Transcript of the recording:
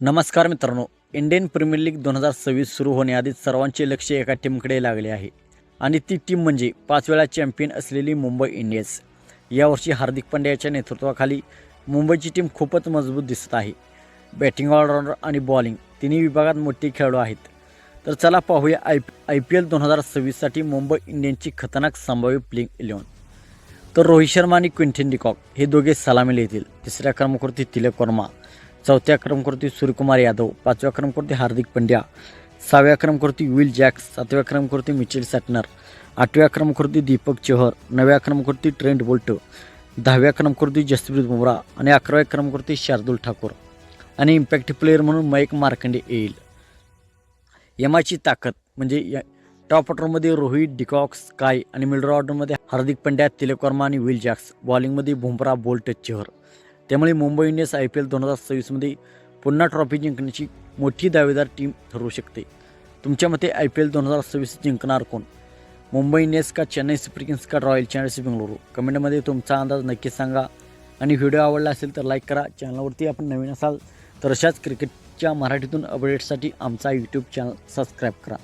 नमस्कार मित्रांनो, Indian premier league 2026 सुरू होण्याआधीच सर्वांचे लक्ष एका टीमकडे लागले आहे आणि ती टीम म्हणजे 5 वेळा चॅम्पियन असलेली मुंबई इंडियन्स. यावर्षी हार्दिक पांड्याच्या नेतृत्वाखाली मुंबईची टीम खूपच मजबूत दिसत आहे. बॅटिंग, ऑलराऊंडर आणि बॉलिंग तिन्ही विभागात मोठे खेळाडू आहेत. तर चला पाहूया IPL 2026साठी मुंबई इंडियन्सची खतरनाक संभाव्य प्लेइंग 11. तर रोहित शर्मा आणि क्विंटन डिकॉक हे दोघे सलामीला येतील. तिसऱ्या क्रमांकावरती तिलक वर्मा, चौथ्या क्रमांकावरती सूर्यकुमार यादव, पाचव्या क्रमांकावरती हार्दिक पंड्या, सहाव्या क्रमांकावरती विल जॅक्स, सातव्या क्रमांकावरती मिचेल सॅटनर, आठव्या क्रमांकावरती दीपक चहर, नवव्या क्रमांकावरती ट्रेंट बोल्ट, 10व्या क्रमांकावरती जसप्रीत बुमराह आणि 11व्या क्रमांकावरती शार्दुल ठाकूर आणि इम्पॅक्ट प्लेयर म्हणून मयंक मार्कंडे येईल. एमआयची ताकद म्हणजे टॉप ऑर्डरमध्ये रोहित, डिकॉक, स्काय आणि मिडल ऑर्डरमध्ये हार्दिक पंड्या, तिलक वर्मा आणि विल जॅक्स, बॉलिंगमध्ये बुमराह, बोल्ट, चहर. त्यामुळे मुंबई इंडियन्स IPL 2026मध्ये पुन्हा ट्रॉफी जिंकण्याची मोठी दावेदार टीम ठरवू शकते. तुमच्या मते IPL 2026 जिंकणार कोण? मुंबई इंडियन्स का, चेन्नई सुपर किंग्स का, रॉयल चॅलेंजर्स बेंगळुरू? कमेंटमध्ये तुमचा अंदाज नक्की सांगा आणि व्हिडिओ आवडला असेल तर लाईक करा. चॅनलवरती आपण नवीन असाल तर अशाच क्रिकेटच्या मराठीतून अपडेट्ससाठी आमचा यूट्यूब चॅनल सबस्क्राईब करा.